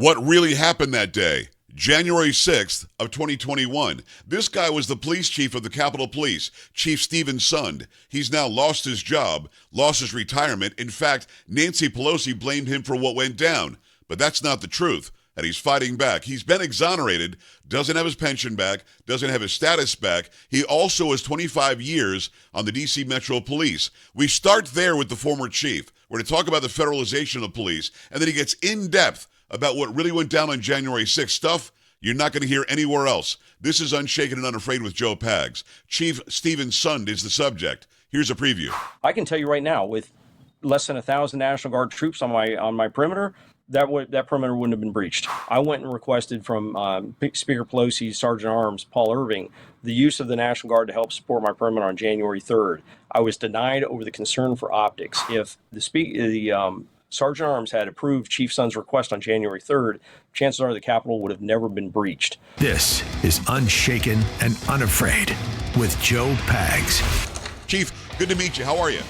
What really happened that day? January 6th of 2021. This guy was the police chief of the Capitol Police, Chief Stephen Sund. He's now lost his job, lost his retirement. In fact, Nancy Pelosi blamed him for what went down. But that's not the truth, and he's fighting back. He's been exonerated, doesn't have his pension back, doesn't have his status back. He also has 25 years on the D.C. Metro Police. We start there with the former chief. We're going to talk about the federalization of the police, and then he gets in-depth about what really went down on January 6th, stuff you're not going to hear anywhere else. This is Unshaken and Unafraid with Joe Pags. Chief Stephen Sund is the subject. Here's a preview. I can tell you right now, with less than 1,000 National Guard troops on my perimeter, that perimeter wouldn't have been breached. I went and requested from Speaker Pelosi's Sergeant at Arms, Paul Irving, the use of the National Guard to help support my perimeter on January 3rd. I was denied over the concern for optics. If the Sergeant at Arms had approved Chief Sund's request on January 3rd, chances are the Capitol would have never been breached. This is Unshaken and Unafraid with Joe Pags. Chief, good to meet you. How are you?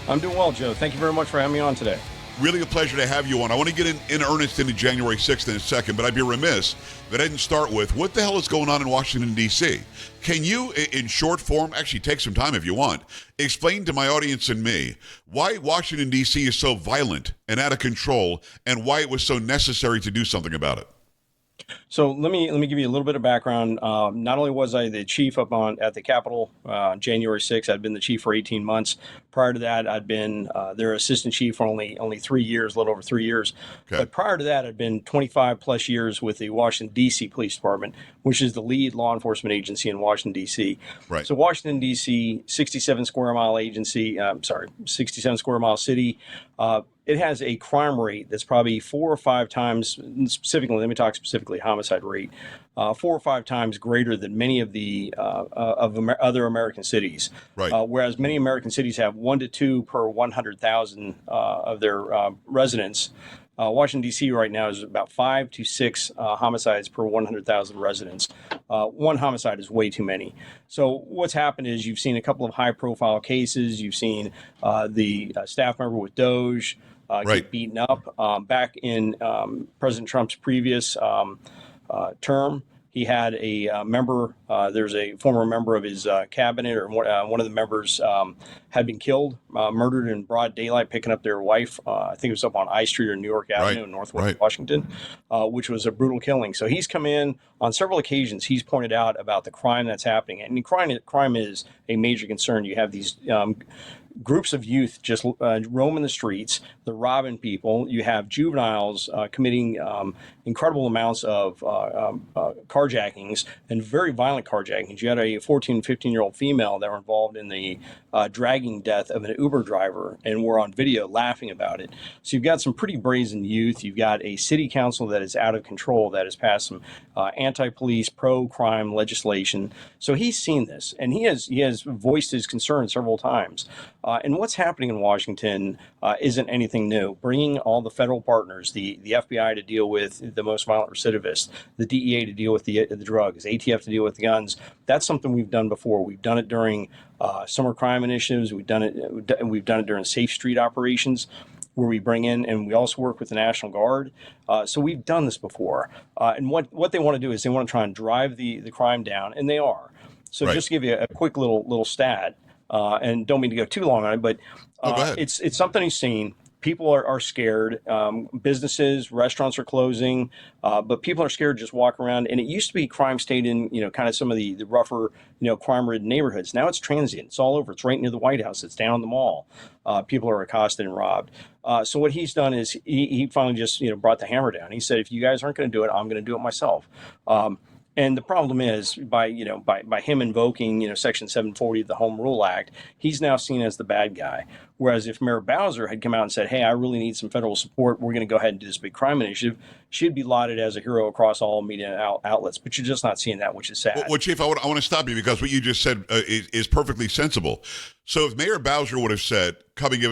I'm doing well, Joe. Thank you very much for having me on today. Really a pleasure to have you on. I want to get in earnest into January 6th in a second, but I'd be remiss that I didn't start with what the hell is going on in Washington, D.C.? Can you, in short form, actually take some time if you want, explain to my audience and me why Washington, D.C. is so violent and out of control and why it was so necessary to do something about it? So let me give you a little bit of background. Not only was I the chief at the Capitol January 6th, I'd been the chief for 18 months. Prior to that, I'd been their assistant chief for only 3 years, a little over 3 years. Okay. But prior to that, I'd been 25 plus years with the Washington, D.C. Police Department, which is the lead law enforcement agency in Washington, D.C. Right. So Washington, D.C., 67 square mile city. It has a crime rate that's probably 4 or 5 times, specifically, let me talk specifically homicide rate, 4 or 5 times greater than many of the other American cities. Right. Whereas many American cities have 1 to 2 per 100,000 of their residents. Washington, D.C. right now is about 5 to 6 homicides per 100,000 residents. One homicide is way too many. So what's happened is you've seen a couple of high-profile cases. You've seen the staff member with Doge get beaten up. Back in President Trump's previous term, he had a member, there's a former member of his cabinet, or one of the members had been killed, murdered in broad daylight, picking up their wife. I think it was up on I Street or New York Avenue in Northwest Washington, which was a brutal killing. So he's come in on several occasions. He's pointed out about the crime that's happening. And crime is a major concern. You have these groups of youth just roaming the streets. They're robbing people. You have juveniles committing incredible amounts of carjackings and very violent carjackings. You had a 14, 15-year-old female that were involved in the dragging death of an Uber driver, and we're on video laughing about it. So you've got some pretty brazen youth. You've got a city council that is out of control, that has passed some anti-police, pro-crime legislation. So he's seen this, and he has voiced his concern several times. And what's happening in Washington isn't anything new. Bringing all the federal partners, the FBI to deal with the most violent recidivists, the DEA to deal with the drugs, ATF to deal with the guns, that's something we've done before. We've done it during summer crime initiatives. We've done it during safe street operations, where we bring in, and we also work with the National Guard. So we've done this before. And what they want to do is they want to try and drive the crime down, and they are. So just to give you a quick little stat, and don't mean to go too long on it, but it's something he's seen. People are scared. Businesses, restaurants are closing, but people are scared to just walk around. And it used to be crime stayed in, kind of some of the rougher, crime-ridden neighborhoods. Now it's transient. It's all over. It's right near the White House. It's down the mall. People are accosted and robbed. So what he's done is he finally just, brought the hammer down. He said, if you guys aren't going to do it, I'm going to do it myself. And the problem is, by him invoking, Section 740 of the Home Rule Act, he's now seen as the bad guy. Whereas if Mayor Bowser had come out and said, hey, I really need some federal support, we're going to go ahead and do this big crime initiative, she'd be lauded as a hero across all media outlets. But you're just not seeing that, which is sad. Well, Chief, I want to stop you, because what you just said is perfectly sensible. So if Mayor Bowser would have said, come and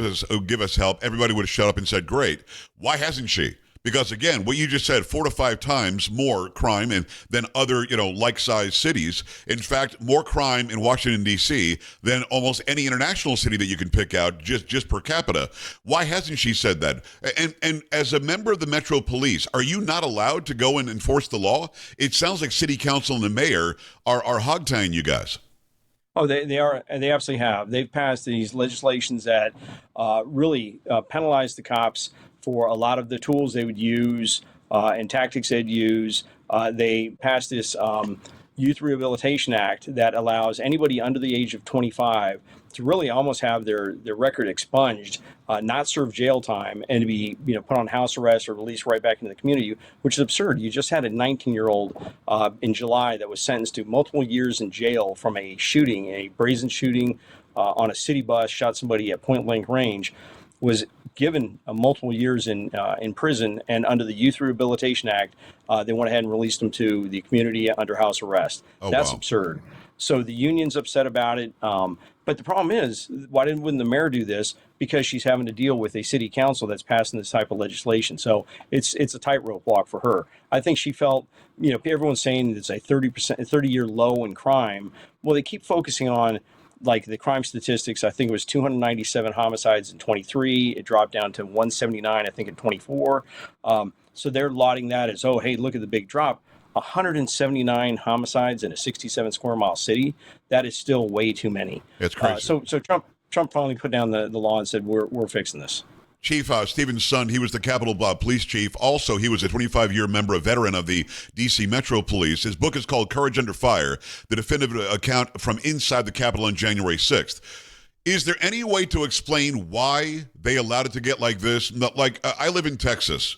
give us help, everybody would have shut up and said, great. Why hasn't she? Because again, what you just said, 4 to 5 times more crime than other, like-sized cities. In fact, more crime in Washington, D.C. than almost any international city that you can pick out just per capita. Why hasn't she said that? And as a member of the Metro Police, are you not allowed to go and enforce the law? It sounds like city council and the mayor are hog-tying you guys. Oh, they are. They absolutely have. They've passed these legislations that really penalize the cops for a lot of the tools they would use and tactics they'd use. They passed this Youth Rehabilitation Act that allows anybody under the age of 25 to really almost have their record expunged, not serve jail time, and to be put on house arrest or released right back into the community, which is absurd. You just had a 19-year-old in July that was sentenced to multiple years in jail from a shooting, a brazen shooting on a city bus, shot somebody at point blank range, was given multiple years in prison, and under the Youth Rehabilitation Act, they went ahead and released him to the community under house arrest. Oh, that's wow. absurd. So the union's upset about it. But the problem is, wouldn't the mayor do this? Because she's having to deal with a city council that's passing this type of legislation. So it's a tightrope walk for her. I think she felt, everyone's saying it's a 30-year low in crime. Well, they keep focusing on like the crime statistics. I think it was 297 homicides in 23. It dropped down to 179, I think, in 24. So they're lauding that as, oh, hey, look at the big drop. 179 homicides in a 67 square mile city. That is still way too many. It's crazy. So Trump finally put down the law and said, we're fixing this. Chief Stephen Sund, he was the Capitol Police Chief. Also, he was a 25-year member, a veteran of the D.C. Metro Police. His book is called Courage Under Fire, the definitive account from inside the Capitol on January 6th. Is there any way to explain why they allowed it to get like this? I live in Texas,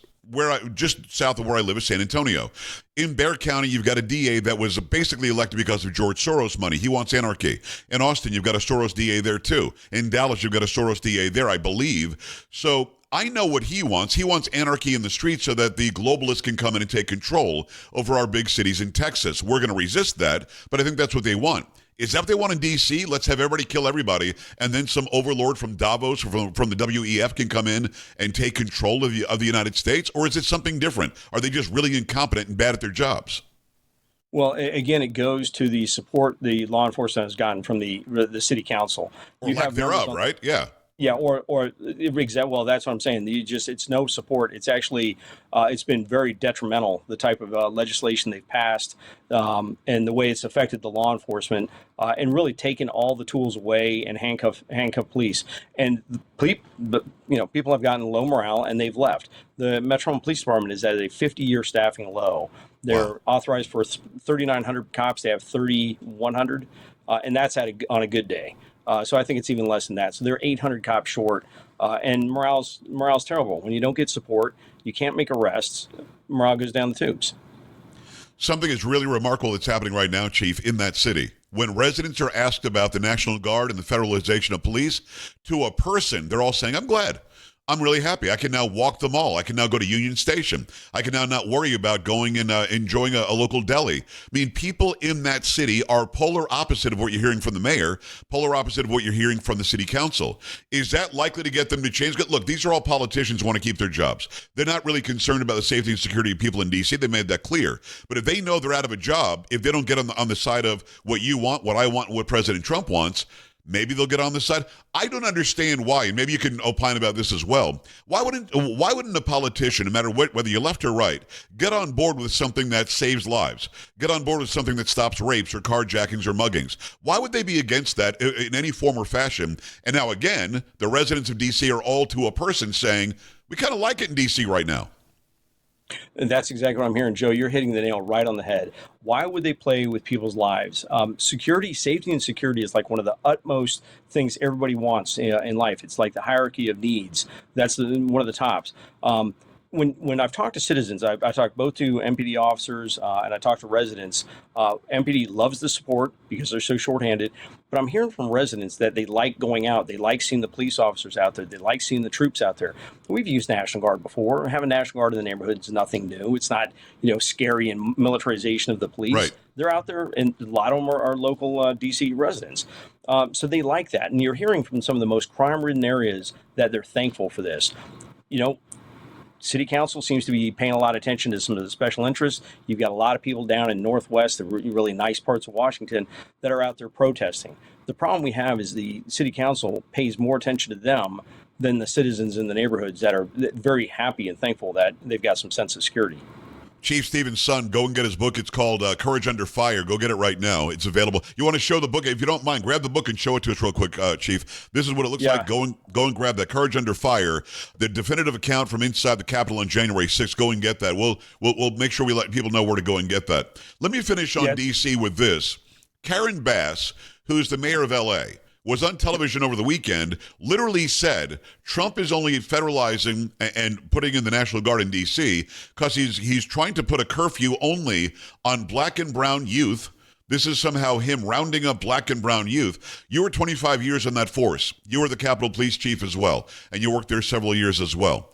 just south of where I live is San Antonio. In Bexar County, you've got a DA that was basically elected because of George Soros money. He wants anarchy. In Austin, you've got a Soros DA there too. In Dallas, you've got a Soros DA there, I believe. So I know what he wants. He wants anarchy in the streets so that the globalists can come in and take control over our big cities in Texas. We're going to resist that, but I think that's what they want. Is that what they want in D.C.? Let's have everybody kill everybody, and then some overlord from Davos or from the WEF can come in and take control of the United States? Or is it something different? Are they just really incompetent and bad at their jobs? Well, again, it goes to the support the law enforcement has gotten from the city council. Or lack thereof, right? Yeah. Yeah, or well, that's what I'm saying. It's no support. It's actually it's been very detrimental, the type of legislation they've passed and the way it's affected the law enforcement and really taken all the tools away and handcuff police. And people have gotten low morale and they've left. The Metro Police Department is at a 50-year staffing low. They're authorized for 3,900 cops. They have 3,100, and that's on a good day. So I think it's even less than that. So they're 800 cops short, and morale's terrible. When you don't get support, you can't make arrests. Morale goes down the tubes. Something is really remarkable that's happening right now, Chief, in that city. When residents are asked about the National Guard and the federalization of police, to a person, they're all saying, I'm glad. I'm really happy. I can now walk the mall. I can now go to Union Station. I can now not worry about going and enjoying a local deli. I mean, people in that city are polar opposite of what you're hearing from the mayor, polar opposite of what you're hearing from the city council. Is that likely to get them to change? Look, these are all politicians who want to keep their jobs. They're not really concerned about the safety and security of people in D.C. They made that clear. But if they know they're out of a job, if they don't get on the side of what you want, what I want, and what President Trump wants, maybe they'll get on the side. I don't understand why, and maybe you can opine about this as well. Why wouldn't a politician, no matter whether you're left or right, get on board with something that saves lives? Get on board with something that stops rapes or carjackings or muggings? Why would they be against that in any form or fashion? And now again, the residents of D.C. are all to a person saying, we kind of like it in D.C. right now. And that's exactly what I'm hearing, Joe. You're hitting the nail right on the head. Why would they play with people's lives? Safety and security is like one of the utmost things everybody wants in life. It's like the hierarchy of needs. That's one of the tops. When I've talked to citizens, I talked both to MPD officers and I talked to residents. MPD loves the support because they're so shorthanded. But I'm hearing from residents that they like going out. They like seeing the police officers out there. They like seeing the troops out there. We've used National Guard before. Having National Guard in the neighborhood is nothing new. It's not, scary and militarization of the police. Right. They're out there, and a lot of them are local D.C. residents. So they like that. And you're hearing from some of the most crime-ridden areas that they're thankful for this. City Council seems to be paying a lot of attention to some of the special interests. You've got a lot of people down in Northwest, the really nice parts of Washington, that are out there protesting. The problem we have is the City Council pays more attention to them than the citizens in the neighborhoods that are very happy and thankful that they've got some sense of security. Chief Stephen Son, go and get his book. It's called Courage Under Fire. Go get it right now. It's available. You want to show the book? If you don't mind, grab the book and show it to us real quick, Chief. This is what it looks like. Go and grab that. Courage Under Fire, the definitive account from inside the Capitol on January 6th. Go and get that. We'll make sure we let people know where to go and get that. Let me finish on D.C. with this. Karen Bass, who's the mayor of L.A., was on television over the weekend, literally said Trump is only federalizing and putting in the National Guard in D.C. because he's trying to put a curfew only on black and brown youth. This is somehow him rounding up black and brown youth. You were 25 years in that force. You were the Capitol Police Chief as well, and you worked there several years as well.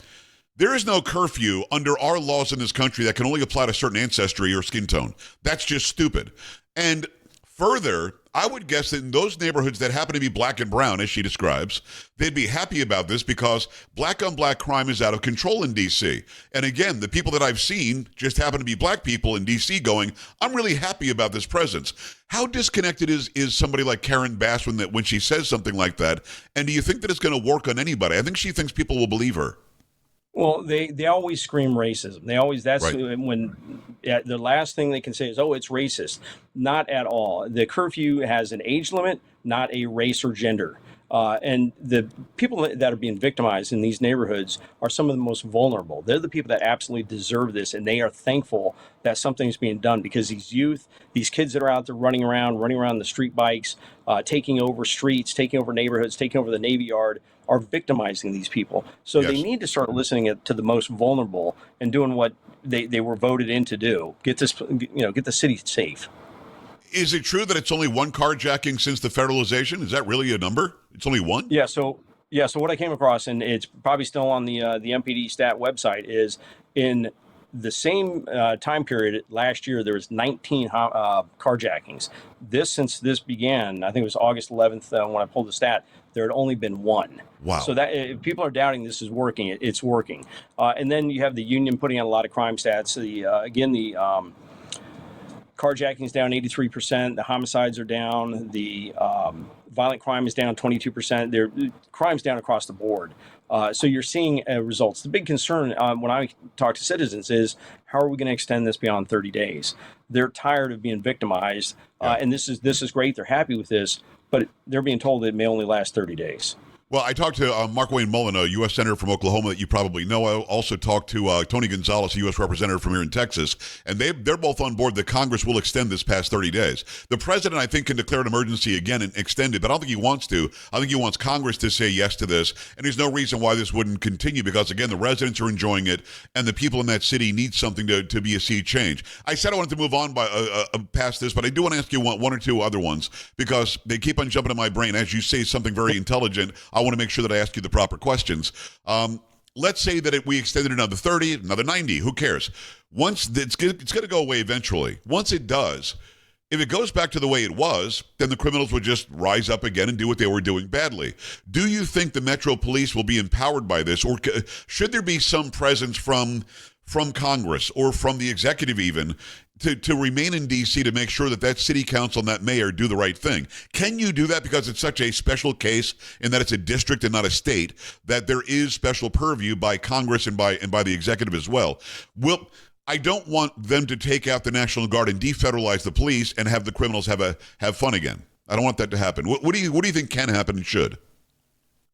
There is no curfew under our laws in this country that can only apply to certain ancestry or skin tone. That's just stupid. And further, I would guess that in those neighborhoods that happen to be black and brown, as she describes, they'd be happy about this because black on black crime is out of control in D.C. And again, the people that I've seen just happen to be black people in D.C. going, I'm really happy about this presence. How disconnected is somebody like Karen Bass when she says something like that? And do you think that it's going to work on anybody? I think she thinks people will believe her. Well, they always scream racism. That's right. When the last thing they can say is, oh, it's racist. Not at all. The curfew has an age limit, not a race or gender. And the people that are being victimized in these neighborhoods are some of the most vulnerable. They're the people that absolutely deserve this, and they are thankful that something's being done because these youth, these kids that are out there running around the street bikes, taking over streets, taking over neighborhoods, taking over the Navy Yard, are victimizing these people. So they need to start listening to the most vulnerable and doing what they were voted in to do. Get the city safe. Is it true that it's only one carjacking since the federalization? Is that really a number? It's only one? Yeah. So what I came across, and it's probably still on the MPD stat website, is in the same time period last year, there was 19 carjackings. Since this began, I think it was August 11th when I pulled the stat, there had only been one. Wow. So that if people are doubting this is working, it's working. And then you have the union putting out a lot of crime stats. The carjacking is down 83%. The homicides are down. The violent crime is down 22%. Crime's down across the board. So you're seeing results. The big concern when I talk to citizens is, how are we going to extend this beyond 30 days? They're tired of being victimized, and this is great. They're happy with this, but they're being told it may only last 30 days. Well, I talked to Mark Wayne Mullen, a U.S. Senator from Oklahoma that you probably know. I also talked to Tony Gonzalez, a U.S. Representative from here in Texas, and they're both on board that Congress will extend this past 30 days. The president, I think, can declare an emergency again and extend it, but I don't think he wants to. I think he wants Congress to say yes to this, and there's no reason why this wouldn't continue because, again, the residents are enjoying it, and the people in that city need something to be a sea change. I said I wanted to move on past this, but I do want to ask you one or two other ones because they keep on jumping in my brain. As you say something very intelligent, I want to make sure that I ask you the proper questions. Let's say that we extended another 30, another 90. Who cares? Once it's going to go away eventually. Once it does, if it goes back to the way it was, then the criminals would just rise up again and do what they were doing badly. Do you think the Metro Police will be empowered by this, or should there be some presence from Congress or from the executive even to remain in D.C. to make sure that city council and that mayor do the right thing? Can you do that because it's such a special case in that it's a district and not a state, that there is special purview by Congress and by the executive as well? I don't want them to take out the National Guard and defederalize the police and have the criminals have fun again. I don't want that to happen. What do you think can happen and should?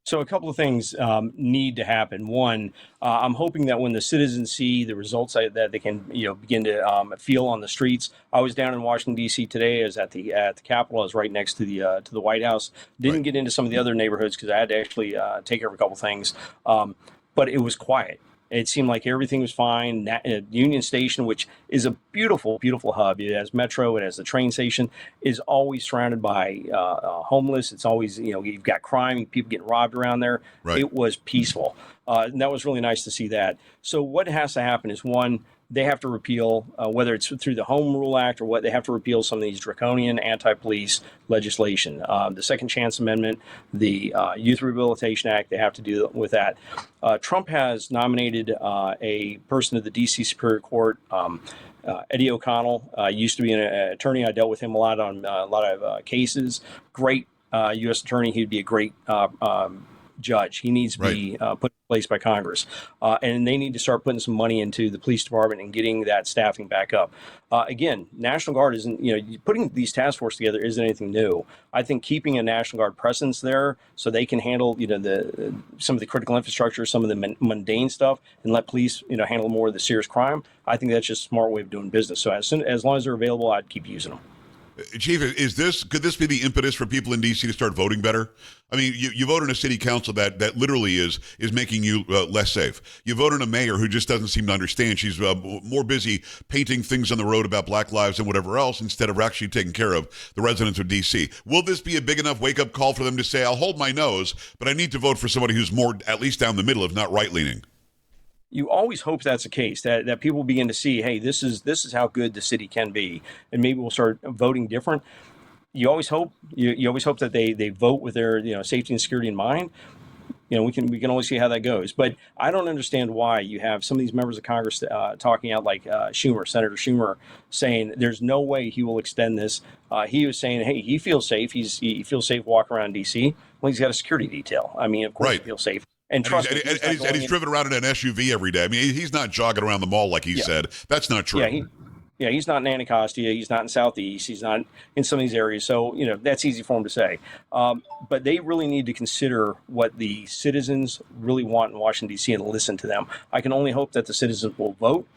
So a couple of things need to happen. One, I'm hoping that when the citizens see the results that they can, begin to feel on the streets. I was down in Washington D.C. today. I was at the Capitol. I was right next to the White House. Didn't get into some of the other neighborhoods because I had to actually take care of a couple things. But it was quiet. It seemed like everything was fine. Union Station, which is a beautiful, beautiful hub. It has Metro. It has the train station. Is always surrounded by homeless. It's always, you've got crime, people getting robbed around there. Right. It was peaceful. And that was really nice to see that. So what has to happen is, one, they have to repeal, whether it's through the Home Rule Act or what, they have to repeal some of these draconian anti-police legislation. The Second Chance Amendment, the Youth Rehabilitation Act, they have to do with that. Trump has nominated a person to the D.C. Superior Court, Eddie O'Connell. Used to be an attorney. I dealt with him a lot on a lot of cases. Great U.S. attorney. He'd be a great judge. He needs to be put in place by Congress. And they need to start putting some money into the police department and getting that staffing back up. Again, National Guard isn't, putting these task force together isn't anything new. I think keeping a National Guard presence there so they can handle, some of the critical infrastructure, some of the mundane stuff, and let police, handle more of the serious crime. I think that's just a smart way of doing business. So as long as they're available, I'd keep using them. Chief, could this be the impetus for people in D.C. to start voting better? I mean, you vote in a city council that literally is making you less safe. You vote in a mayor who just doesn't seem to understand. She's more busy painting things on the road about Black lives and whatever else instead of actually taking care of the residents of D.C. Will this be a big enough wake-up call for them to say, I'll hold my nose, but I need to vote for somebody who's more at least down the middle, if not right-leaning? You always hope that's the case, that people begin to see, hey, this is how good the city can be, and maybe we'll start voting different. You always hope you always hope that they vote with their safety and security in mind. We can only see how that goes. But I don't understand why you have some of these members of Congress talking out like Senator Schumer, saying there's no way he will extend this. He was saying, hey, he feels safe. He feels safe walking around D.C. Well, he's got a security detail. I mean, of course he feels safe. And he's driven around in an SUV every day. I mean, he's not jogging around the mall like he said. That's not true. He's not in Anacostia. He's not in Southeast. He's not in some of these areas. So, that's easy for him to say. But they really need to consider what the citizens really want in Washington, D.C. and listen to them. I can only hope that the citizens will vote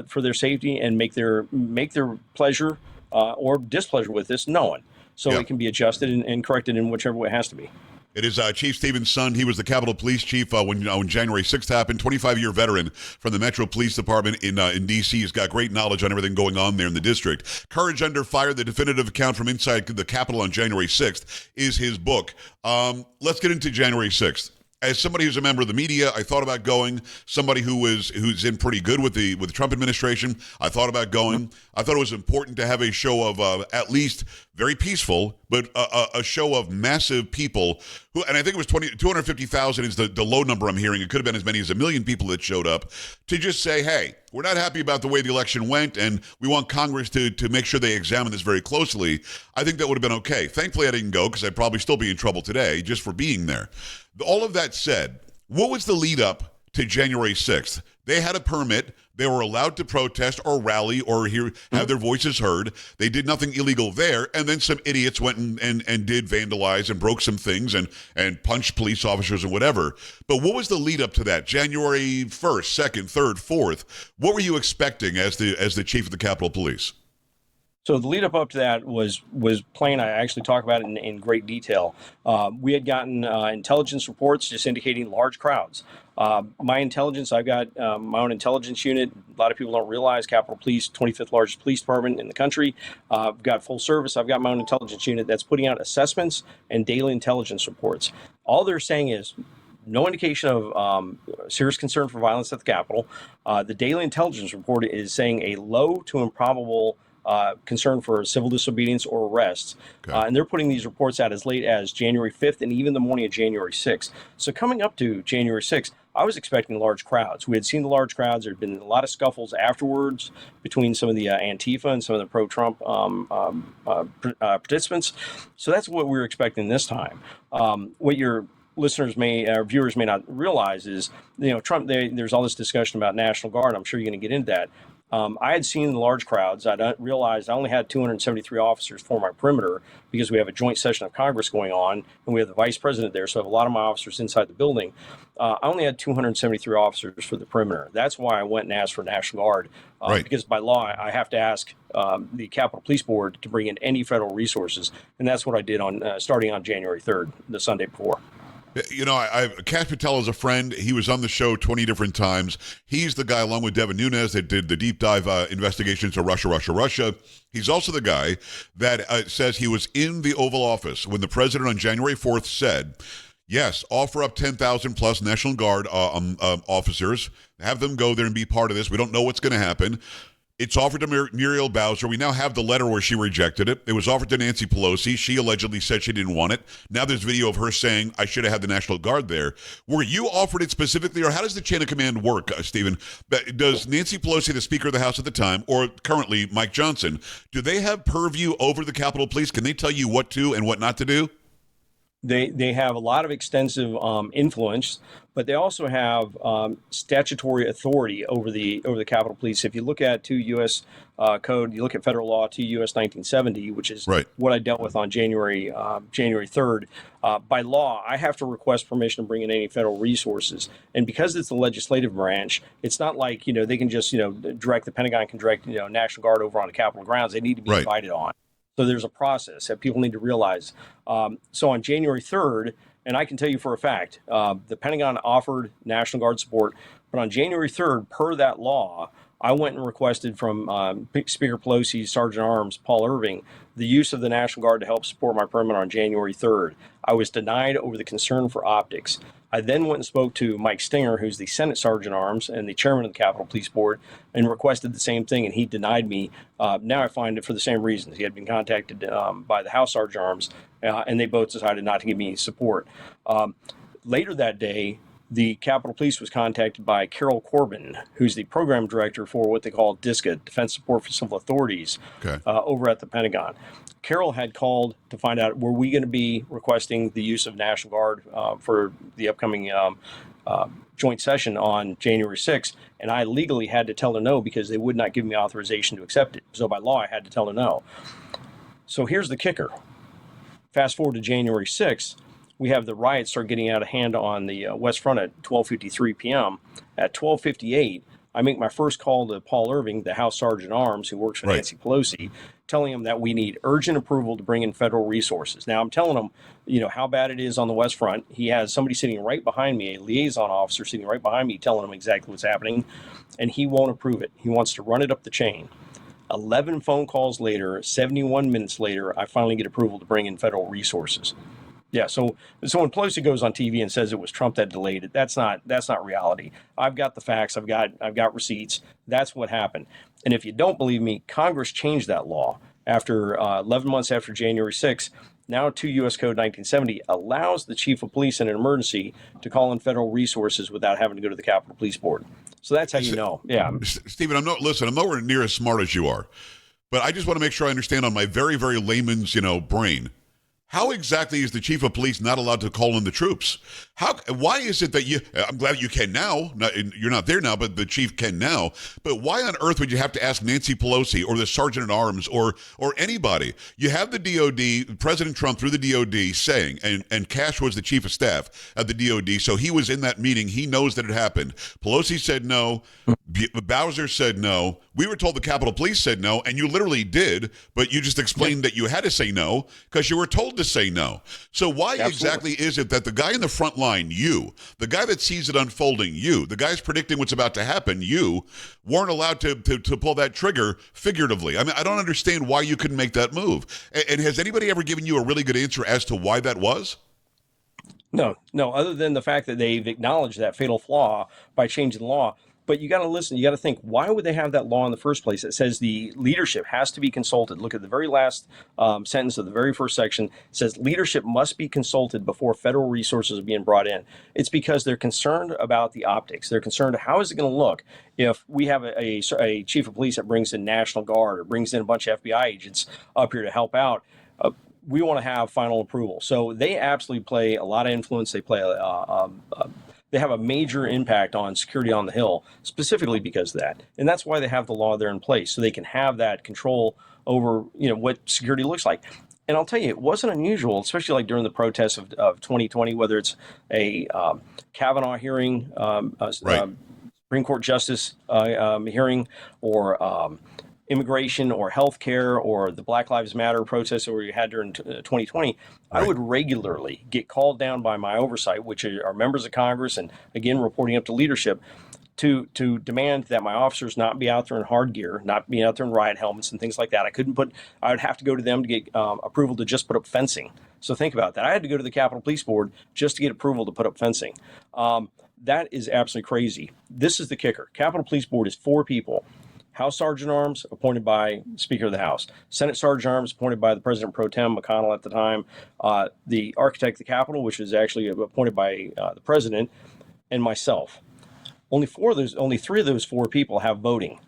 for their safety and make their pleasure or displeasure with this known. So it can be adjusted and corrected in whichever way it has to be. It is Chief Stephen Sund. He was the Capitol Police Chief when January 6th happened. 25-year veteran from the Metro Police Department in D.C. He's got great knowledge on everything going on there in the district. Courage Under Fire, the definitive account from inside the Capitol on January 6th is his book. Let's get into January 6th. As somebody who's a member of the media, I thought about going. Somebody who's in pretty good with the Trump administration, I thought about going. I thought it was important to have a show of at least very peaceful, but a show of massive people who, and I think it was 250,000 is the low number I'm hearing. It could have been as many as 1 million people that showed up to just say, hey, we're not happy about the way the election went, and we want Congress to make sure they examine this very closely. I think that would have been okay. Thankfully, I didn't go because I'd probably still be in trouble today just for being there. All of that said, what was the lead up to January 6th? They had a permit. They were allowed to protest or rally or have their voices heard. They did nothing illegal there. And then some idiots went and did vandalize and broke some things and punched police officers and whatever. But what was the lead up to that? January 1st, 2nd, 3rd, 4th. What were you expecting as the chief of the Capitol Police? So the lead up to that was plain. I actually talk about it in great detail. We had gotten intelligence reports just indicating large crowds. My intelligence, I've got my own intelligence unit. A lot of people don't realize Capitol Police, 25th largest police department in the country. I've got full service. I've got my own intelligence unit that's putting out assessments and daily intelligence reports. All they're saying is no indication of serious concern for violence at the Capitol. The daily intelligence report is saying a low to improbable concern for civil disobedience or arrests. Okay. And they're putting these reports out as late as January 5th and even the morning of January 6th. So coming up to January 6th, I was expecting large crowds. We had seen the large crowds. There had been a lot of scuffles afterwards between some of the Antifa and some of the pro-Trump participants. So that's what we were expecting this time. What your listeners viewers may not realize is, Trump, there's all this discussion about National Guard. I'm sure you're going to get into that. I had seen the large crowds. I realized I only had 273 officers for my perimeter because we have a joint session of Congress going on, and we have the vice president there, so I have a lot of my officers inside the building. I only had 273 officers for the perimeter. That's why I went and asked for National Guard, because by law I have to ask the Capitol Police Board to bring in any federal resources, and that's what I did starting on January 3rd, the Sunday before. Cash Patel is a friend. He was on the show 20 different times. He's the guy, along with Devin Nunes, that did the deep dive investigation into Russia. He's also the guy that says he was in the Oval Office when the president on January 4th said, Yes, offer up 10,000 plus National Guard officers. Have them go there and be part of this. We don't know what's going to happen. It's offered to Muriel Bowser. We now have the letter where she rejected it. It was offered to Nancy Pelosi. She allegedly said she didn't want it. Now there's video of her saying, I should have had the National Guard there. Were you offered it specifically, or how does the chain of command work, Stephen? Does Nancy Pelosi, the Speaker of the House at the time, or currently Mike Johnson, do they have purview over the Capitol Police? Can they tell you what to and what not to do? They have a lot of extensive influence, but they also have statutory authority over the Capitol Police. If you look at 2 U.S. Code, you look at federal law 2 U.S. 1970, which is right. what I dealt with on January 3rd. By law, I have to request permission to bring in any federal resources, and because it's the legislative branch, it's not like they can just direct the Pentagon can direct National Guard over on the Capitol grounds. They need to be invited on. So there's a process that people need to realize. So on January 3rd, and I can tell you for a fact, the Pentagon offered National Guard support, but on January 3rd, per that law, I went and requested from Speaker Pelosi's Sergeant at Arms, Paul Irving, the use of the National Guard to help support my perimeter on January 3rd. I was denied over the concern for optics. I then went and spoke to Mike Stinger, who's the Senate Sergeant at Arms and the chairman of the Capitol Police Board, and requested the same thing, and he denied me. Now I find it for the same reasons. He had been contacted by the House Sergeant at Arms, and they both decided not to give me support. Later that day, the Capitol Police was contacted by Carol Corbin, who's the program director for what they call DSCA, Defense Support for Civil Authorities, over at the Pentagon. Carol had called to find out, were we going to be requesting the use of National Guard for the upcoming joint session on January 6th, and I legally had to tell her no because they would not give me authorization to accept it. So by law, I had to tell her no. So here's the kicker. Fast forward to January 6th, we have the riots start getting out of hand on the West Front at 12:53 p.m. At 12:58, I make my first call to Paul Irving, the House Sergeant at Arms, who works for Nancy Pelosi, telling him that we need urgent approval to bring in federal resources. Now, I'm telling him, how bad it is on the West Front. He has somebody sitting right behind me, a liaison officer sitting right behind me, telling him exactly what's happening, and he won't approve it. He wants to run it up the chain. 11 phone calls later, 71 minutes later, I finally get approval to bring in federal resources. Yeah, so when Pelosi goes on TV and says it was Trump that delayed it, that's not reality. I've got the facts. I've got receipts. That's what happened. And if you don't believe me, Congress changed that law after 11 months after January 6th. Now 2 U.S. Code 1970 allows the chief of police in an emergency to call in federal resources without having to go to the Capitol Police Board. So that's how you know. Yeah, Stephen, I'm nowhere near as smart as you are, but I just want to make sure I understand on my very, very layman's brain. How exactly is the chief of police not allowed to call in the troops? Why is it that I'm glad you can now. You're not there now, but the chief can now. But why on earth would you have to ask Nancy Pelosi or the Sergeant at Arms or anybody? You have the DOD, President Trump through the DOD saying, and Cash was the chief of staff at the DOD, so he was in that meeting. He knows that it happened. Pelosi said no. Bowser said no. We were told the Capitol Police said no, and you literally did, but you just explained that you had to say no because you were told to say no. So why exactly is it that the guy in the front line, you, the guy that sees it unfolding, you, the guy's predicting what's about to happen, you, weren't allowed to pull that trigger figuratively? I mean, I don't understand why you couldn't make that move. And has anybody ever given you a really good answer as to why that was? No, other than the fact that they've acknowledged that fatal flaw by changing the law. But you got to listen. You got to think, why would they have that law in the first place? It says the leadership has to be consulted. Look at the very last sentence of the very first section. It says leadership must be consulted before federal resources are being brought in. It's because they're concerned about the optics. They're concerned how is it going to look if we have a chief of police that brings in National Guard or brings in a bunch of FBI agents up here to help out. We want to have final approval. So they absolutely play a lot of influence. They play they have a major impact on security on the Hill, specifically because of that. And that's why they have the law there in place, so they can have that control over, what security looks like. And I'll tell you, it wasn't unusual, especially like during the protests of 2020, whether it's a Kavanaugh hearing, Supreme Court justice hearing, or immigration or healthcare or the Black Lives Matter protests that we had during 2020, I would regularly get called down by my oversight, which are members of Congress and, again, reporting up to leadership, to demand that my officers not be out there in hard gear, not be out there in riot helmets and things like that. I would have to go to them to get approval to just put up fencing. So think about that. I had to go to the Capitol Police Board just to get approval to put up fencing. That is absolutely crazy. This is the kicker. Capitol Police Board is 4 people. House Sergeant at Arms, appointed by Speaker of the House. Senate Sergeant at Arms, appointed by the President Pro Tem, McConnell at the time. The Architect of the Capitol, which was actually appointed by the President, and myself. Only 3 of those 4 people have voting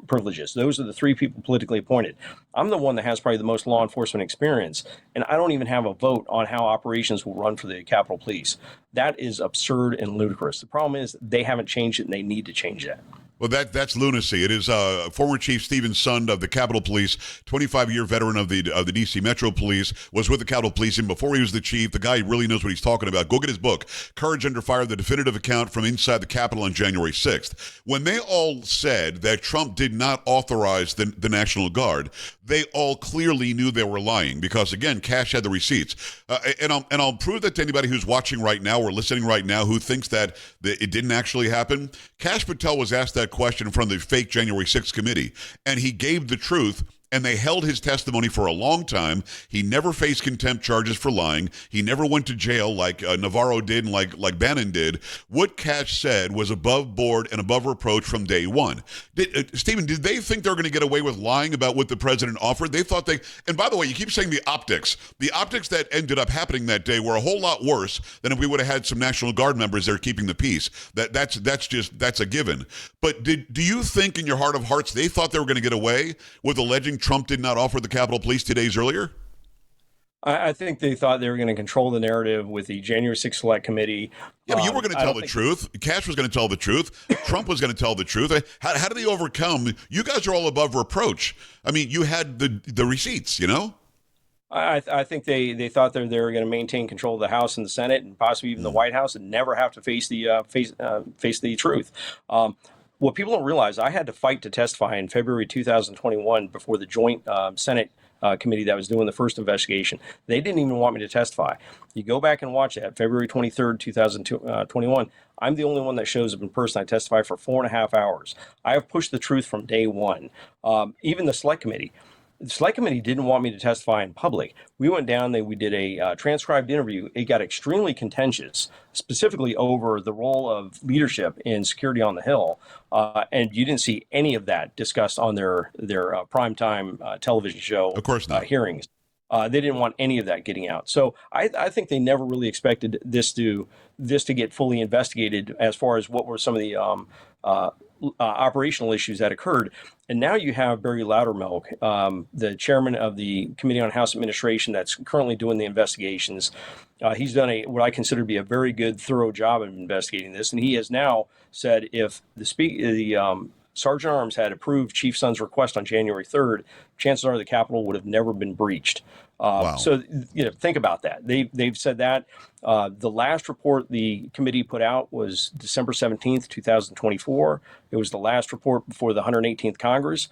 privileges. Those are the 3 people politically appointed. I'm the one that has probably the most law enforcement experience, and I don't even have a vote on how operations will run for the Capitol Police. That is absurd and ludicrous. The problem is they haven't changed it, and they need to change that. Well, that's lunacy. It is former Chief Stephen Sund of the Capitol Police, 25-year veteran of the D.C. Metro Police, was with the Capitol Police, and before he was the chief, the guy really knows what he's talking about. Go get his book, Courage Under Fire, the definitive account from inside the Capitol on January 6th. When they all said that Trump did not authorize the National Guard, they all clearly knew they were lying because, again, Cash had the receipts. And I'll prove that to anybody who's watching right now or listening right now who thinks that it didn't actually happen. Cash Patel was asked that question in front of the fake January 6th committee, and he gave the truth. And they held his testimony for a long time. He never faced contempt charges for lying. He never went to jail like Navarro did and like Bannon did. What Cash said was above board and above reproach from day one. Stephen, did they think they were going to get away with lying about what the president offered? They thought and by the way, you keep saying the optics. The optics that ended up happening that day were a whole lot worse than if we would have had some National Guard members there keeping the peace. That's a given. But do you think in your heart of hearts they thought they were going to get away with alleging Trump did not offer the Capitol Police 2 days earlier? I think they thought they were going to control the narrative with the January 6th Select Committee. Yeah, but you were going to tell the truth. Cash was going to tell the truth. Trump was going to tell the truth. How did they overcome? You guys are all above reproach. I mean, you had the receipts, you know? I think they thought they were going to maintain control of the House and the Senate and possibly even the White House and never have to face the truth. What people don't realize, I had to fight to testify in February 2021 before the joint Senate committee that was doing the first investigation. They didn't even want me to testify. You go back and watch that, February 23rd, 2021. I'm the only one that shows up in person. I testified for 4.5 hours. I have pushed the truth from day one. Even the Select Committee. The Select Committee didn't want me to testify in public. We went down there, we did a transcribed interview. It got extremely contentious, specifically over the role of leadership in security on the Hill. And you didn't see any of that discussed on their primetime television show. Of course not. Hearings. They didn't want any of that getting out. So I think they never really expected this to get fully investigated as far as what were some of the operational issues that occurred. And now you have Barry Loudermilk, the chairman of the Committee on House Administration that's currently doing the investigations. He's done what I consider to be a very good, thorough job of investigating this. And he has now said if the Sergeant at Arms had approved Chief Sund's request on January 3rd, chances are the Capitol would have never been breached. Wow. So, think about that. They've said that. The last report the committee put out was December 17th, 2024. It was the last report before the 118th Congress.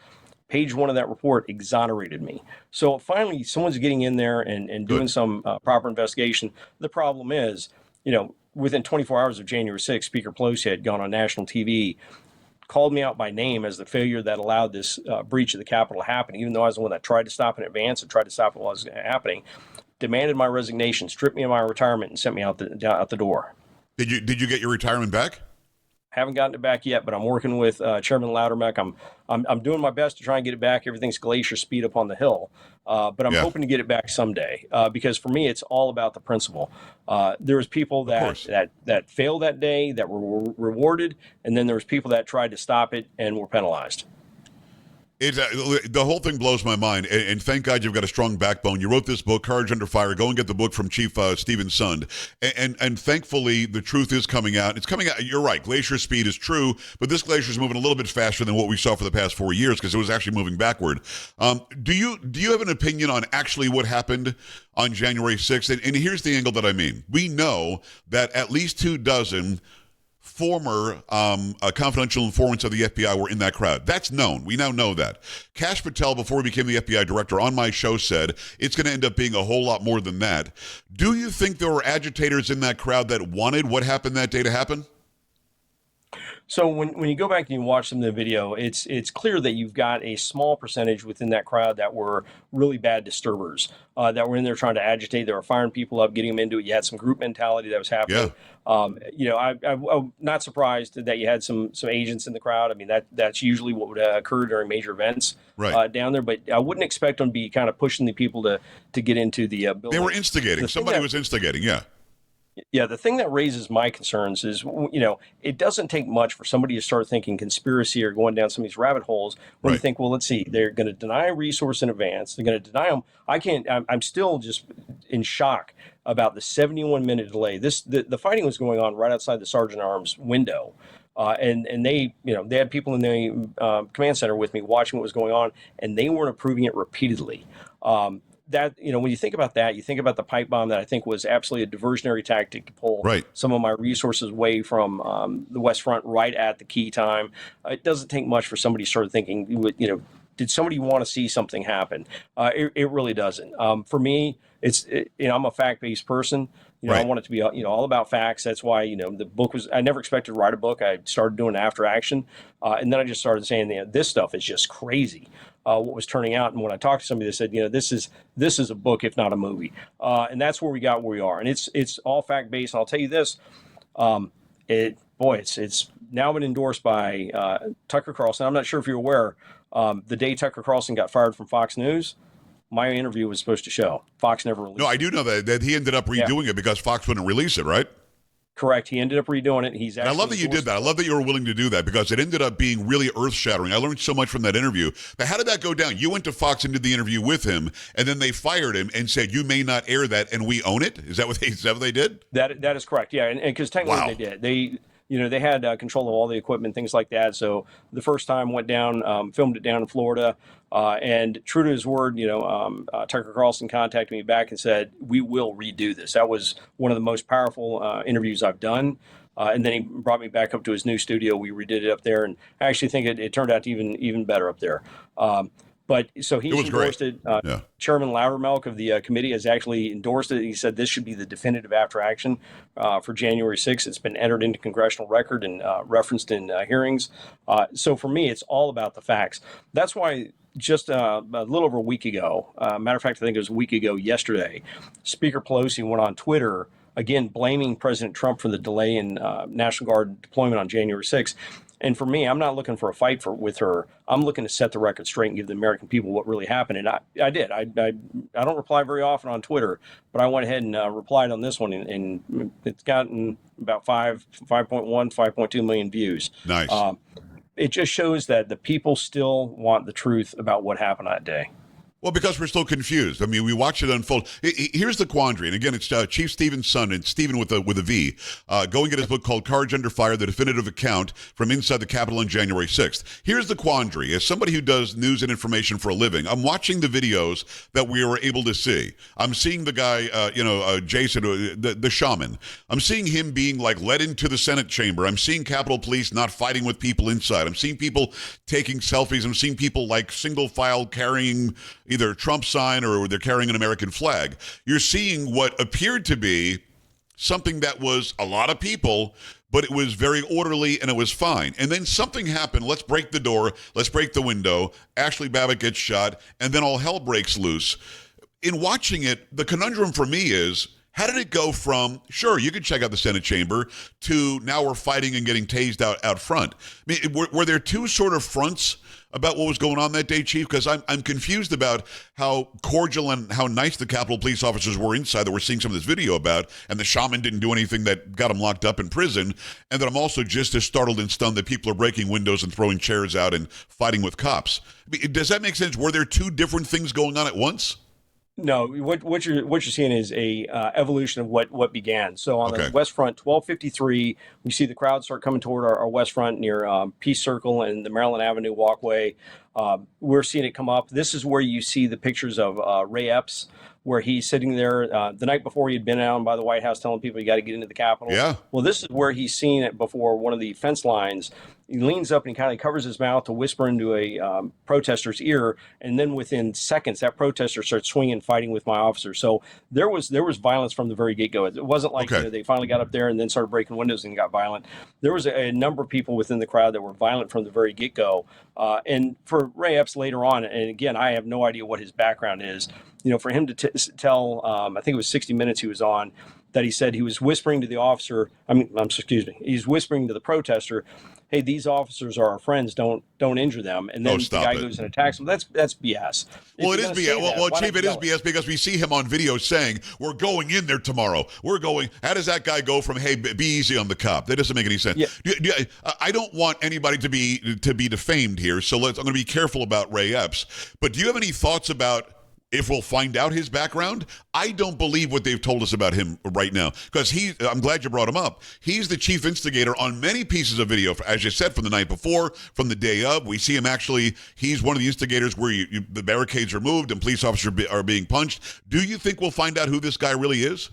Page 1 of that report exonerated me. So finally, someone's getting in there and doing some proper investigation. The problem is, within 24 hours of January 6th, Speaker Pelosi had gone on national TV, called me out by name as the failure that allowed this breach of the Capitol to happen, even though I was the one that tried to stop in advance and tried to stop it while it was happening, demanded my resignation, stripped me of my retirement, and sent me out the door. Did you get your retirement back? Haven't gotten it back yet, but I'm working with Chairman Loudermilk. I'm doing my best to try and get it back. Everything's glacier speed up on the Hill, but I'm hoping to get it back someday. Because for me, it's all about the principle. There was people that failed that day that were rewarded, and then there was people that tried to stop it and were penalized. The whole thing blows my mind, and thank God you've got a strong backbone. You wrote this book, Courage Under Fire. Go and get the book from Chief Stephen Sund, and thankfully the truth is coming out. It's coming out. You're right. Glacier speed is true, but this glacier is moving a little bit faster than what we saw for the past 4 years because it was actually moving backward. Do you have an opinion on actually what happened on January 6th? And here's the angle that I mean. We know that at least 24 former confidential informants of the FBI were in that crowd. That's known. We now know that. Kash Patel, before he became the FBI director, on my show said it's going to end up being a whole lot more than that. Do you think there were agitators in that crowd that wanted what happened that day to happen? So when you go back and you watch some of the video, it's clear that you've got a small percentage within that crowd that were really bad disturbers, that were in there trying to agitate. They were firing people up, getting them into it. You had some group mentality that was happening. Yeah. I'm not surprised that you had some agents in the crowd. I mean, that's usually what would occur during major events Right. down there. But I wouldn't expect them to be kind of pushing the people to get into the building. They were instigating. Somebody was instigating. Yeah. Yeah, the thing that raises my concerns is, it doesn't take much for somebody to start thinking conspiracy or going down some of these rabbit holes when you think, well, let's see, they're going to deny a resource in advance. They're going to deny them. I'm still just in shock about the 71-minute delay. The fighting was going on right outside the Sergeant at Arms window. And they had people in the command center with me watching what was going on, and they weren't approving it repeatedly. That, when you think about that, you think about the pipe bomb that I think was absolutely a diversionary tactic to pull some of my resources away from the West Front right at the key time. It doesn't take much for somebody to start thinking, did somebody want to see something happen? It really doesn't. For me, I'm a fact-based person. I want it to be, all about facts. That's why, the book I never expected to write a book. I started doing after action. And then I just started saying, this stuff is just crazy. What was turning out. And when I talked to somebody, they said, this is a book, if not a movie. And that's where we got where we are. And it's all fact-based. And I'll tell you this, it's now been endorsed by Tucker Carlson. I'm not sure if you're aware, the day Tucker Carlson got fired from Fox News, my interview was supposed to show. Fox never released it. No, I do know that he ended up redoing it because Fox wouldn't release it, right? Correct. He ended up redoing it. I love that you did that. I love that you were willing to do that because it ended up being really earth-shattering. I learned so much from that interview. But how did that go down? You went to Fox and did the interview with him, and then they fired him and said, you may not air that, and we own it? Is that what they did? That is correct, yeah. And because technically they did. They had control of all the equipment, things like that. So the first time went down, filmed it down in Florida. And true to his word, Tucker Carlson contacted me back and said, we will redo this. That was one of the most powerful interviews I've done. And then he brought me back up to his new studio. We redid it up there. And I actually think it turned out even better up there. But so he's endorsed it. Chairman Loudermilk of the committee has actually endorsed it. He said this should be the definitive after action for January 6th. It's been entered into congressional record and referenced in hearings. So for me, it's all about the facts. That's why just a little over a week ago, matter of fact, I think it was a week ago yesterday, Speaker Pelosi went on Twitter, again, blaming President Trump for the delay in National Guard deployment on January 6th. And for me, I'm not looking for a fight with her. I'm looking to set the record straight and give the American people what really happened. And I did. I don't reply very often on Twitter, but I went ahead and replied on this one, and it's gotten about 5.1, 5.2 million views. Nice. It just shows that the people still want the truth about what happened that day. Well, because we're still confused. I mean, we watch it unfold. Here's the quandary. And again, it's Chief Stephen's son, and Stephen with a V, going at his book called Cards Under Fire, The Definitive Account from Inside the Capitol on January 6th. Here's the quandary. As somebody who does news and information for a living, I'm watching the videos that we were able to see. I'm seeing the guy, Jason, the shaman. I'm seeing him being led into the Senate chamber. I'm seeing Capitol Police not fighting with people inside. I'm seeing people taking selfies. I'm seeing people single file carrying either a Trump sign or they're carrying an American flag. You're seeing what appeared to be something that was a lot of people, but it was very orderly and it was fine. And then something happened. Let's break the door. Let's break the window. Ashley Babbitt gets shot, and then all hell breaks loose. In watching it, the conundrum for me is, how did it go from, sure, you could check out the Senate chamber, to now we're fighting and getting tased out front? I mean, were there two sort of fronts about what was going on that day, Chief? Because I'm confused about how cordial and how nice the Capitol Police officers were inside that we're seeing some of this video about, and the shaman didn't do anything that got him locked up in prison, and that I'm also just as startled and stunned that people are breaking windows and throwing chairs out and fighting with cops. I mean, does that make sense? Were there two different things going on at once? No, what you're seeing is a evolution of what began. So on the West Front, 1253, we see the crowd start coming toward our West Front near Peace Circle and the Maryland Avenue walkway. We're seeing it come up. This is where you see the pictures of Ray Epps, where he's sitting there the night before he had been out by the White House telling people you got to get into the Capitol. Yeah. Well, this is where he's seen it before one of the fence lines. He leans up and he kind of covers his mouth to whisper into a protester's ear, and then within seconds, that protester starts swinging, fighting with my officer. So there was violence from the very get-go. It wasn't like they finally got up there and then started breaking windows and got violent. There was a number of people within the crowd that were violent from the very get-go. And for Ray Epps later on, and again, I have no idea what his background is. For him to tell, I think it was 60 Minutes he was on, that he said he was whispering to the officer. He's whispering to the protester, "Hey, these officers are our friends. Don't injure them." And then the guy goes and attacks him. That's BS. Well, it is BS. Well, Chief, it is BS because we see him on video saying, "We're going in there tomorrow. We're going." How does that guy go from, "Hey, be easy on the cop"? That doesn't make any sense. Yeah. I don't want anybody to be defamed here, so I'm going to be careful about Ray Epps. But do you have any thoughts about if we'll find out his background? I don't believe what they've told us about him right now, because I'm glad you brought him up. He's the chief instigator on many pieces of video, as you said, from the night before, from the day of. We see him he's one of the instigators where the barricades are moved and police officers are being punched. Do you think we'll find out who this guy really is?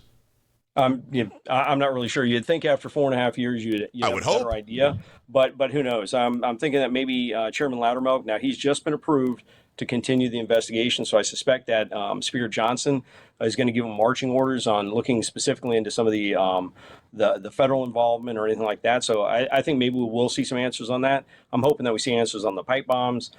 I'm not really sure. You'd think after 4.5 years, you'd have a better idea, but who knows? I'm thinking that maybe Chairman Loudermilk. Now he's just been approved to continue the investigation, so I suspect that Speaker Johnson is going to give him marching orders on looking specifically into some of the federal involvement or anything like that. So I think maybe we will see some answers on that. I'm hoping that we see answers on the pipe bombs,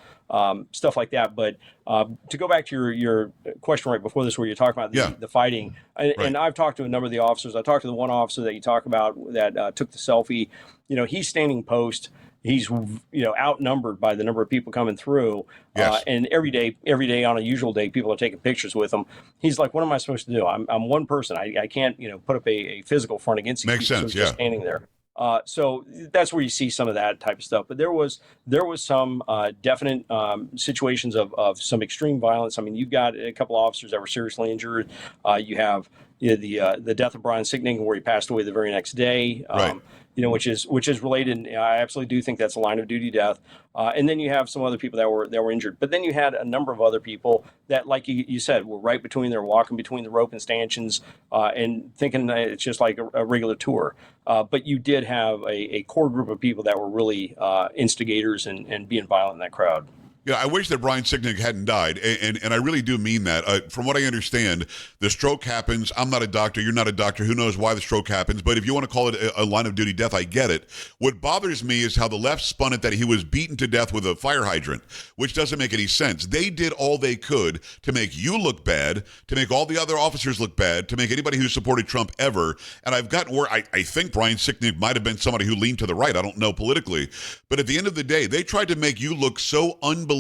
stuff like that. But to go back to your question right before this, where you're talking about the fighting, and I've talked to a number of the officers. I talked to the one officer that you talk about that took the selfie. He's standing post. He's outnumbered by the number of people coming through, and every day on a usual day, people are taking pictures with him. He's like, "What am I supposed to do? I'm one person. I can't put up a physical front against you." Makes sense. So just standing there. So that's where you see some of that type of stuff. But there was some definite situations of some extreme violence. I mean, you've got a couple of officers that were seriously injured. You have the death of Brian Sicknick, where he passed away the very next day. Right. Which is related. And I absolutely do think that's a line of duty death. And then you have some other people that were injured. But then you had a number of other people that, like you said, were right between there, walking between the rope and stanchions, and thinking that it's just like a regular tour. But you did have a core group of people that were really instigators and being violent in that crowd. Yeah, I wish that Brian Sicknick hadn't died, and I really do mean that. From what I understand, the stroke happens. I'm not a doctor. You're not a doctor. Who knows why the stroke happens? But if you want to call it a line-of-duty death, I get it. What bothers me is how the left spun it that he was beaten to death with a fire hydrant, which doesn't make any sense. They did all they could to make you look bad, to make all the other officers look bad, to make anybody who supported Trump ever. And I've gotten where I think Brian Sicknick might have been somebody who leaned to the right. I don't know politically. But at the end of the day, they tried to make you look so unbelievably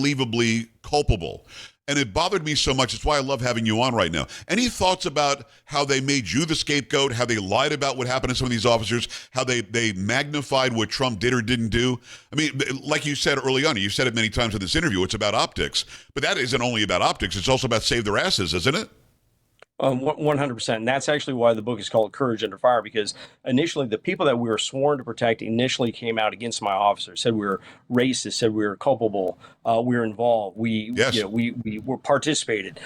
culpable. And it bothered me so much. It's why I love having you on right now. Any thoughts about how they made you the scapegoat, how they lied about what happened to some of these officers, how they magnified what Trump did or didn't do? I mean, like you said early on, you said it many times in this interview, it's about optics. But that isn't only about optics. It's also about save their asses, isn't it? 100%. And that's actually why the book is called Courage Under Fire, because initially the people that we were sworn to protect initially came out against my officers, said we were racist, said we were culpable, we were involved, we were participated.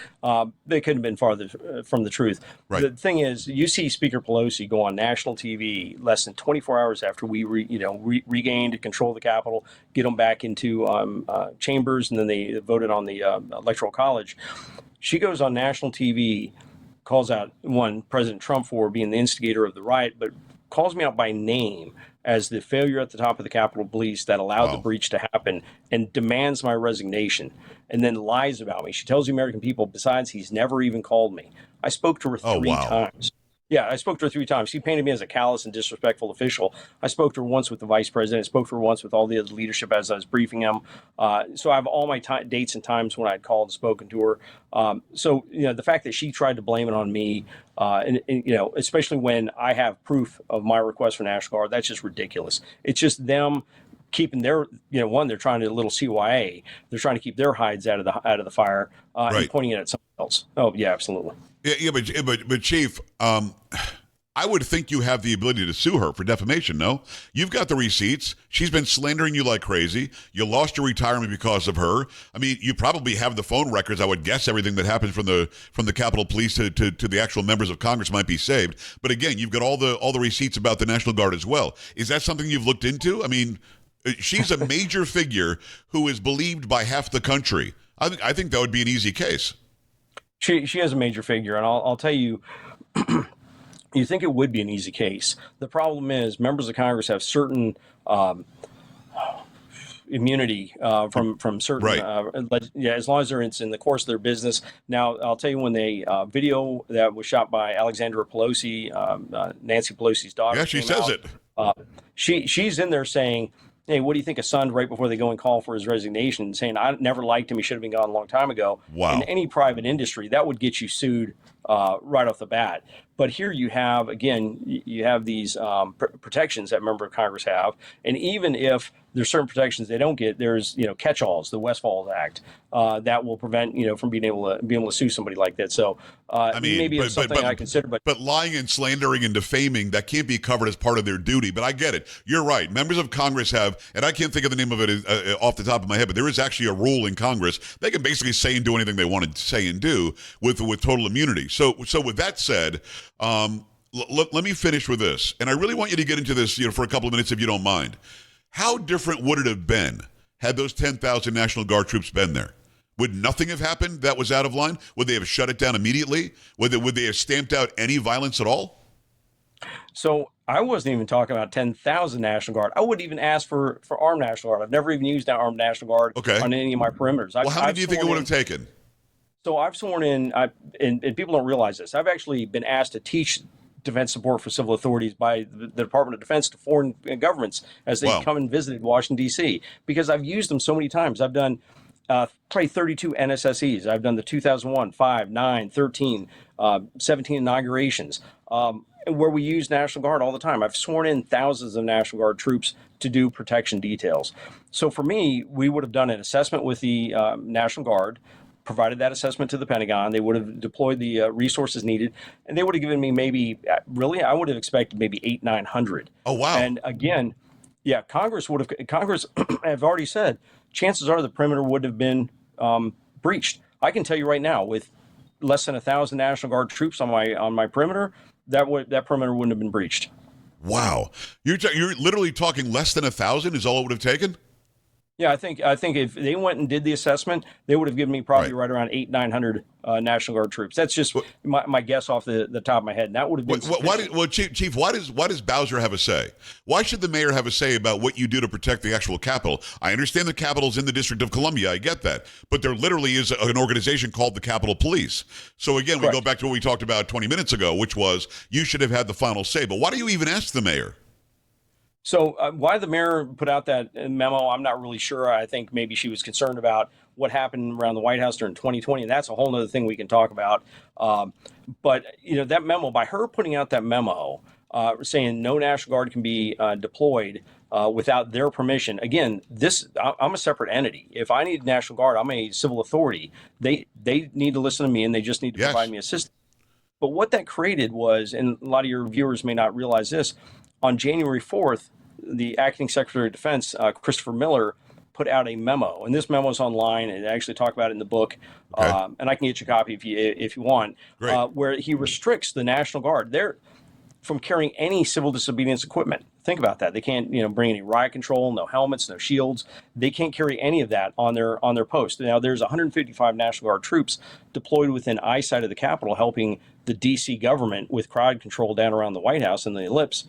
They couldn't have been farther from the truth. Right. The thing is, you see Speaker Pelosi go on national TV less than 24 hours after we regained control of the Capitol, get them back into chambers, and then they voted on the Electoral College. She goes on national TV, calls out President Trump for being the instigator of the riot, but calls me out by name as the failure at the top of the Capitol Police that allowed the breach to happen, and demands my resignation, and then lies about me. She tells the American people, besides, he's never even called me. I spoke to her three times. Yeah, I spoke to her 3 times. She painted me as a callous and disrespectful official. I spoke to her once with the vice president. I spoke to her once with all the other leadership as I was briefing them. So I have all my dates and times when I had called and spoken to her. So the fact that she tried to blame it on me, and especially when I have proof of my request for National Guard, that's just ridiculous. It's just them keeping their, they're trying to little CYA. They're trying to keep their hides out of the fire, and pointing it at someone else. Oh yeah, absolutely. Yeah, but Chief, I would think you have the ability to sue her for defamation, no? You've got the receipts. She's been slandering you like crazy. You lost your retirement because of her. I mean, you probably have the phone records. I would guess everything that happens from the Capitol Police to the actual members of Congress might be saved. But again, you've got all the receipts about the National Guard as well. Is that something you've looked into? I mean, she's a major figure who is believed by half the country. I think that would be an easy case. She is a major figure, and I'll tell you, you think it would be an easy case. The problem is members of Congress have certain immunity from certain, as long as it's in the course of their business. Now, I'll tell you, when the video that was shot by Alexandra Pelosi, Nancy Pelosi's daughter, she says out, she's in there saying, hey, what do you think of Sund right before they go and call for his resignation, saying, I never liked him, he should have been gone a long time ago. Wow. In any private industry, that would get you sued right off the bat. But here you have, again, you have these protections that members of Congress have. And even if there's certain protections they don't get, there's, catch-alls, the Westfall Act, that will prevent, from being able to sue somebody like that. So maybe it's something I consider. But lying and slandering and defaming, that can't be covered as part of their duty. But I get it. You're right. Members of Congress have, and I can't think of the name of it off the top of my head, but there is actually a rule in Congress. They can basically say and do anything they want to say and do with total immunity. So with that said, let me finish with this. And I really want you to get into this, for a couple of minutes, if you don't mind. How different would it have been had those 10,000 National Guard troops been there? Would nothing have happened that was out of line? Would they have shut it down immediately? Would they have stamped out any violence at all? So I wasn't even talking about 10,000 National Guard. I wouldn't even ask for armed National Guard. I've never even used that armed National Guard on any of my perimeters. Well, how many do you think it would have taken? So I've sworn in, and people don't realize this, I've actually been asked to teach defense support for civil authorities by the Department of Defense to foreign governments as they come and visited Washington, D.C., because I've used them so many times. I've done probably 32 NSSEs. I've done the 2001, 5, 9, 13, 17 inaugurations, where we use National Guard all the time. I've sworn in thousands of National Guard troops to do protection details. So for me, we would have done an assessment with the National Guard, provided that assessment to the Pentagon. They would have deployed the resources needed, and they would have given me I would have expected maybe 800, 900. Oh, wow. And again, Congress have already said, chances are the perimeter would have been breached. I can tell you right now, with less than 1,000 National Guard troops on my perimeter, that perimeter wouldn't have been breached. Wow. You're literally talking less than 1,000 is all it would have taken? Yeah, I think if they went and did the assessment, they would have given me probably right around 800, 900 National Guard troops. That's just my guess off the top of my head. And that would have been Chief, why does Bowser have a say? Why should the mayor have a say about what you do to protect the actual Capitol? I understand the Capitol's in the District of Columbia. I get that. But there literally is an organization called the Capitol Police. So again, we go back to what we talked about 20 minutes ago, which was you should have had the final say. But why do you even ask the mayor? So why the mayor put out that memo, I'm not really sure. I think maybe she was concerned about what happened around the White House during 2020, and that's a whole other thing we can talk about. But that memo, by her putting out that memo saying no National Guard can be deployed without their permission. Again, I'm a separate entity. If I need National Guard, I'm a civil authority. They need to listen to me, and they just need to provide me assistance. But what that created was, and a lot of your viewers may not realize this, on January 4th, the acting Secretary of Defense, Christopher Miller, put out a memo, and this memo is online, and I actually talk about it in the book, and I can get you a copy if you want, where he restricts the National Guard from carrying any civil disobedience equipment. Think about that. They can't, bring any riot control, no helmets, no shields. They can't carry any of that on their post. Now, there's 155 National Guard troops deployed within eyesight of the Capitol, helping the D.C. government with crowd control down around the White House and the ellipse.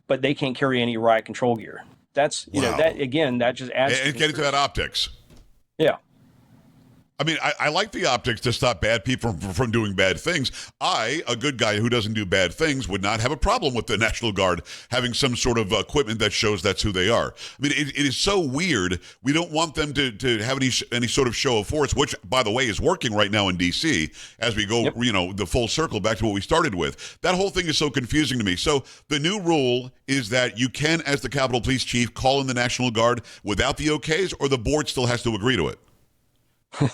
But they can't carry any riot control gear. That's, that just adds. And get into that optics. Yeah. I mean, I like the optics to stop bad people from doing bad things. A good guy who doesn't do bad things, would not have a problem with the National Guard having some sort of equipment that shows that's who they are. I mean, it is so weird. We don't want them to have any sort of show of force, which, by the way, is working right now in D.C. as we go, the full circle back to what we started with. That whole thing is so confusing to me. So the new rule is that you can, as the Capitol Police Chief, call in the National Guard without the OKs, or the board still has to agree to it?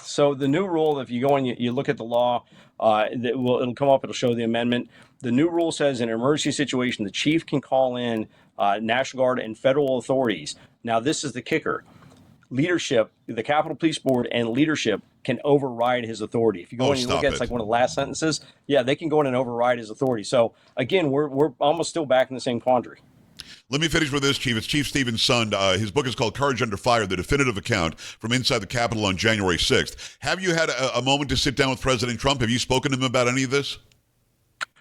So the new rule, if you go and you look at the law, it'll come up. It'll show the amendment. The new rule says in an emergency situation, the chief can call in National Guard and federal authorities. Now, this is the kicker. Leadership, the Capitol Police Board and leadership can override his authority. If you go and you look at it's like one of the last sentences, yeah, they can go in and override his authority. So again, we're almost still back in the same quandary. Let me finish with this, Chief. It's Chief Stephen Sund. His book is called Courage Under Fire, The Definitive Account from Inside the Capitol on January 6th. Have you had a moment to sit down with President Trump? Have you spoken to him about any of this?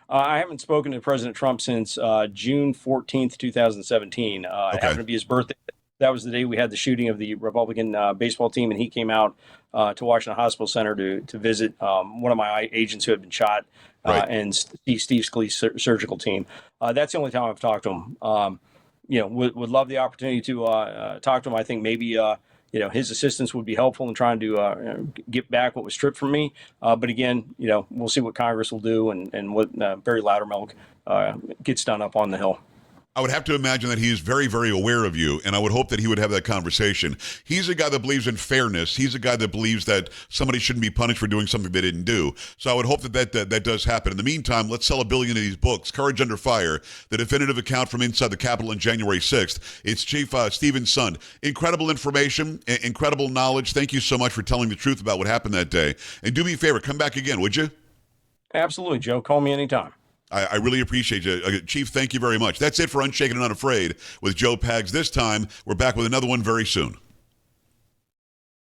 I haven't spoken to President Trump since June 14th, 2017. It happened to be his birthday. That was the day we had the shooting of the Republican baseball team, and he came out to Washington Hospital Center to visit one of my agents who had been shot and Steve Scalise surgical team. That's the only time I've talked to him. Would love the opportunity to talk to him. I think maybe his assistance would be helpful in trying to get back what was stripped from me. But again, we'll see what Congress will do and what Barry Loudermilk gets done up on the Hill. I would have to imagine that he is very, very aware of you, and I would hope that he would have that conversation. He's a guy that believes in fairness. He's a guy that believes that somebody shouldn't be punished for doing something they didn't do. So I would hope that does happen. In the meantime, let's sell 1 billion of these books. Courage Under Fire, The Definitive Account from Inside the Capitol on January 6th. It's Chief Stephen Sund. Incredible information, incredible knowledge. Thank you so much for telling the truth about what happened that day. And do me a favor, come back again, would you? Absolutely, Joe. Call me anytime. I really appreciate you. Chief, thank you very much. That's it for Unshaken and Unafraid with Joe Pags. This time, we're back with another one very soon.